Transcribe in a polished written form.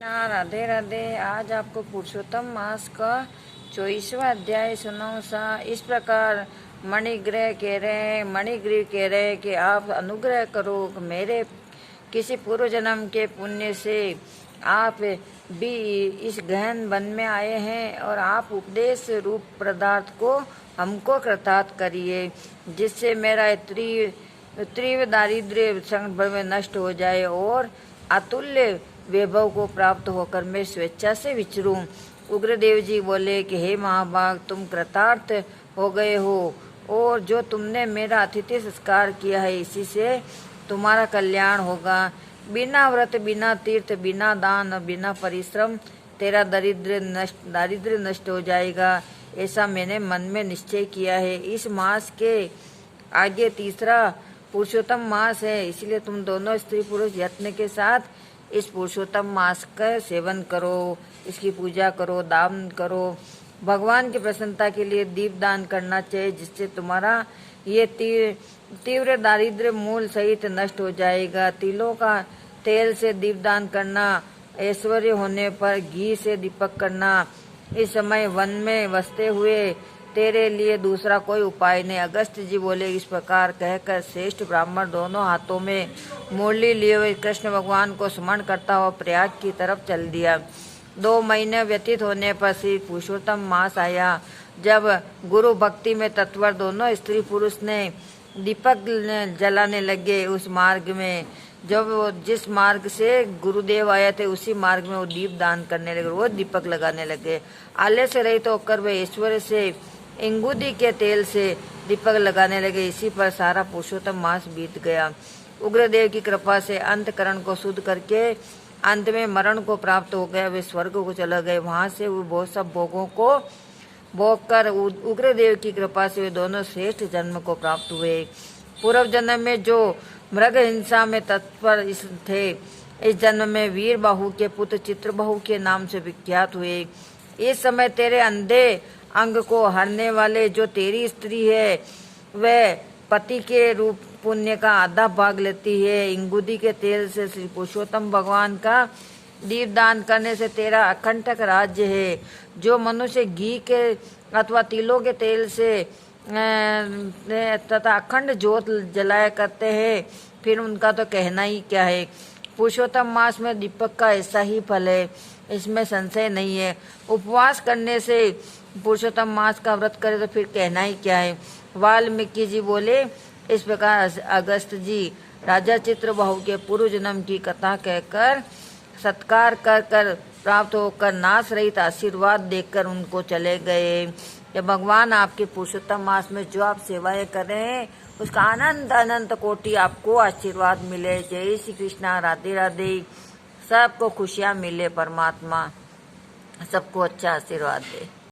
राधे राधे। आज आपको पुरुषोत्तम मास का 24वां अध्याय सुनाऊं सा। इस प्रकार मणिग्रह कह रहे हैं कि आप अनुग्रह करो। मेरे किसी पूर्व जन्म के पुण्य से आप भी इस गहन वन में आए हैं और आप उपदेश रूप पदार्थ को हमको कृतार्थ करिए, जिससे मेरा तीव्र दारिद्र्य संकट भर में नष्ट हो जाए और अतुल्य वैभव को प्राप्त होकर मैं स्वेच्छा से विचरूं। उग्रदेव जी बोले कि हे महाभाग, तुम कृतार्थ हो गए हो और जो तुमने मेरा अतिथि संस्कार किया है इसी से तुम्हारा कल्याण होगा। बिना व्रत, बिना तीर्थ, बिना दान और बिना परिश्रम तेरा दारिद्र्य नष्ट हो जाएगा, ऐसा मैंने मन में निश्चय किया है। इस मास के आगे तीसरा पुरुषोत्तम मास है, इसलिए तुम दोनों स्त्री पुरुष यत्न के साथ इस पुरुषोत्तम मास का सेवन करो, इसकी पूजा करो, दान करो। भगवान की प्रसन्नता के लिए दीप दान करना चाहिए, जिससे तुम्हारा ये तीव्र दारिद्र्य मूल सहित नष्ट हो जाएगा। तिलों का तेल से दीप दान करना, ऐश्वर्य होने पर घी से दीपक करना। इस समय वन में बसते हुए तेरे लिए दूसरा कोई उपाय नहीं। अगस्त जी बोले। इस प्रकार कहकर श्रेष्ठ ब्राह्मण दोनों हाथों में मुरली लिए हुए कृष्ण भगवान को स्मरण करता हुआ प्रयाग की तरफ चल दिया। 2 महीने व्यतीत होने पर श्री पुरुषोत्तम मास आया, जब गुरु भक्ति में तत्पर दोनों स्त्री पुरुष ने दीपक जलाने लगे। उस मार्ग में जिस मार्ग से गुरुदेव आए थे उसी मार्ग में वो दीप दान करने लगे, वो दीपक लगाने लगे। आलय से रहित होकर वे ऐश्वर्य से इंगुदी के तेल से दीपक लगाने लगे। इसी पर सारा पुरुषोत्तम मास बीत गया। उग्रदेव की कृपा से अंतकरण को शुद्ध करके अंत में मरण को प्राप्त हो गया। वे स्वर्ग को चले गए। वहां से वो बहुत सब भोगों को भोग कर उग्रदेव की कृपा से वे दोनों श्रेष्ठ जन्म को प्राप्त हुए। पूर्व जन्म में जो मृग हिंसा में तत्पर थे, इस जन्म में वीर बाहु के पुत्र चित्रबाहु के नाम से विख्यात हुए। इस समय तेरे अंधे अंग को हरने वाले जो तेरी स्त्री है, वह पति के रूप पुण्य का आधा भाग लेती है। इंगुदी के तेल से श्री पुरुषोत्तम भगवान का दीप दान करने से तेरा अकंटक राज्य है। जो मनुष्य घी के अथवा तिलों के तेल से तथा अखंड ज्योत जलाया करते हैं, फिर उनका तो कहना ही क्या है। पुरुषोत्तम मास में दीपक का ऐसा ही फल है, इसमें संशय नहीं है। उपवास करने से पुरुषोत्तम मास का व्रत करे तो फिर कहना ही क्या है। वाल्मीकि जी बोले। इस प्रकार अगस्त जी राजा चित्रबाहु के पूर्व जन्म की कथा कहकर सत्कार कर प्राप्त होकर नाश रहित आशीर्वाद देकर उनको चले गए। जब भगवान आपके पुरुषोत्तम मास में जो आप सेवाएं कर रहे हैं उसका अनंत कोटि आपको आशीर्वाद मिले। जय श्री कृष्णा। राधे राधे। सबको खुशियां मिले, परमात्मा सबको अच्छा आशीर्वाद दे।